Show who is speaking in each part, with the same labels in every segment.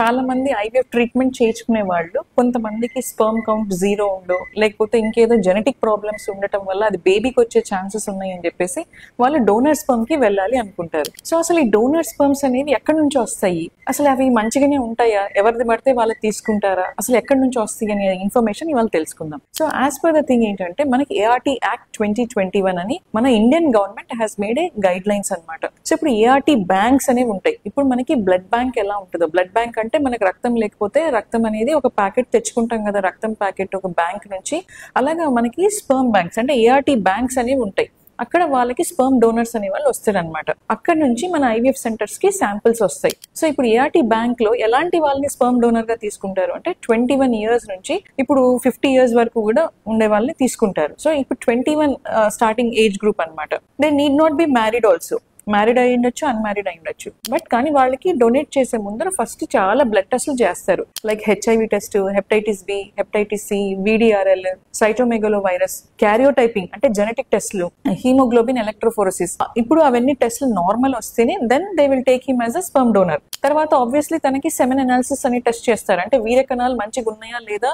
Speaker 1: చాలా మంది IVF treatment చేయించుకునే వాళ్ళు కొంతమందికి స్పర్మ్ కౌంట్ 0 ఉండో లేకపోతే ఇంకేదో జెనెటిక్ ప్రాబ్లమ్స్ ఉండటం వల్ల అది బేబీకి వచ్చే ఛాన్సెస్ ఉన్నాయి అని చెప్పేసి వాళ్ళు డోనర్ స్పర్మ్ కి వెళ్ళాలి అనుకుంటారు. సో అసలు ఈ డోనర్ స్పర్మ్స్ అనేవి ఎక్కడి నుంచి వస్తాయి, అసలు అవి మంచిగానే ఉంటాయా, ఎవరిది పడితే వాళ్ళకి తీసుకుంటారా, అసలు ఎక్కడి నుంచి వస్తాయి అనే ఇన్ఫర్మేషన్ ఇవాళ తెలుసుకుందాం. So as per the thing ఏంటంటే మనకి ART యాక్ట్ 2021 అని మన Indian government has made A guide lines అనమాట. సో ఇప్పుడు ART బ్యాంక్స్ అనేవి ఉంటాయి. ఇప్పుడు మనకి బ్లడ్ బ్యాంక్ ఎలా ఉంటుందో, బ్లడ్ బ్యాంక్ అంటే మనకి రక్తం లేకపోతే రక్తం అనేది ఒక ప్యాకెట్ తెచ్చుకుంటాం కదా, రక్తం ప్యాకెట్ ఒక బ్యాంక్ నుంచి, అలాగా మనకి స్పర్మ్ బ్యాంక్స్ అంటే ART బ్యాంక్స్ అనేవి ఉంటాయి. అక్కడ వాళ్ళకి స్పర్మ్ డోనర్స్ అనే వాళ్ళు వస్తారనమాట. అక్కడ నుంచి మన IVF సెంటర్స్ కి శాంపిల్స్ వస్తాయి. సో ఇప్పుడు ART బ్యాంక్ లో ఎలాంటి వాళ్ళని స్పర్మ్ డోనర్ గా తీసుకుంటారు అంటే 21 ఇయర్స్ నుంచి ఇప్పుడు 50 ఇయర్స్ వరకు కూడా ఉండే వాళ్ళని తీసుకుంటారు. సో ఇప్పుడు 21 స్టార్టింగ్ ఏజ్ గ్రూప్ అనమాట. They need not be married also, married అయి ఉండొచ్చు, అన్మ్యారీడ్ అయి ఉండొచ్చు. బట్ కానీ వాళ్ళకి డొనేట్ చేసే ముందర ఫస్ట్ చాలా బ్లడ్ టెస్ట్లు చేస్తారు. Like HIV test, hepatitis B, hepatitis C, VDRL, cytomegalovirus, karyotyping అంటే జెనెటిక్ టెస్ట్లు, హీమోగ్లోబిన్ ఎలక్ట్రోఫోరసిస్. ఇప్పుడు అవన్నీ టెస్ట్లు నార్మల్ వస్తేనే then they will take him as a sperm donor. తర్వాత ఆబ్వియస్లీ తనకి సెమెన్ అనాలిసిస్ అని టెస్ట్ చేస్తారు. అంటే వీర్య కణాలు మంచిగా ఉన్నాయా లేదా,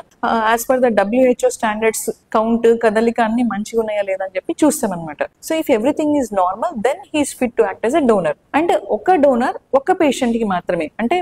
Speaker 1: as per the WHO standards count, కదలిక అన్ని మంచిగా ఉన్నాయా లేదా అని చెప్పి చూస్తాం అనమాట. So if everything is normal then he's fit to act as a donor. అంటే ఒక డోనర్ ఒక పేషెంట్ కి మాత్రమే, అంటే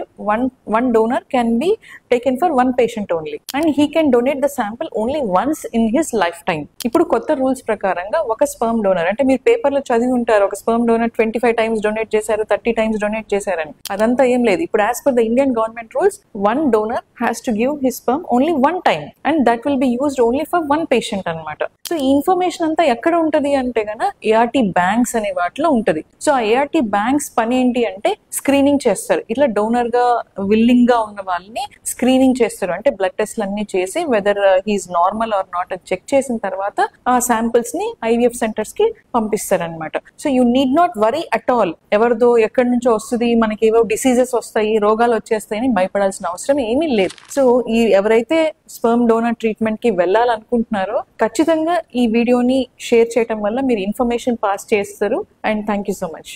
Speaker 1: one donor can be taken for one patient only and he can donate the sample only once in his life time. ఇప్పుడు కొత్త rules ప్రకారంగా ఒక స్పర్మ్ డోనర్ అంటే మీరు పేపర్లో చదివి ఉంటారు, ఒక స్పర్మ్ డోనర్ 25 టైమ్స్ డొనేట్ చేశారు, 30 టైమ్స్ డొనేట్ చేశారని. అదంతా ఏం లేదు. ఇప్పుడు as per the Indian government rules one donor has to give his sperm only one time and that will be used only for one patient అనమాట. So ఈ information అంతా ఎక్కడ ఉంటది అంటే గన ART బ్యాంక్స్ అనే వాటిలో ఉంటది. సో ఆ ART బ్యాంక్స్ పని ఏంటి అంటే స్క్రీనింగ్ చేస్తారు. ఇట్లా డోనర్ గా విల్లింగ్ గా ఉన్న వాళ్ళని స్క్రీనింగ్ చేస్తారు. అంటే బ్లడ్ టెస్ట్లు అన్ని చేసి whether he's normal or not check చేసిన తర్వాత ఆ శాంపిల్స్ ని IVF సెంటర్స్ కి పంపిస్తారు అనమాట. So you need not worry at all. ఎవరిదో ఎక్కడి నుంచో వస్తుంది, మనకి ఏవో డిసీజెస్ వస్తాయి, రోగాలు వచ్చేస్తాయని భయపడాల్సిన అవసరం ఏమీ లేదు. సో ఈ ఎవరైతే స్పర్మ్ డోనర్ ట్రీట్మెంట్ కి వెళ్ళాలనుకుంటున్నారో ఖచ్చితంగా ఈ వీడియోని షేర్ చేయడం వల్ల మీరు ఇన్ఫర్మేషన్ పాస్ చేస్తారు. And thank you so much.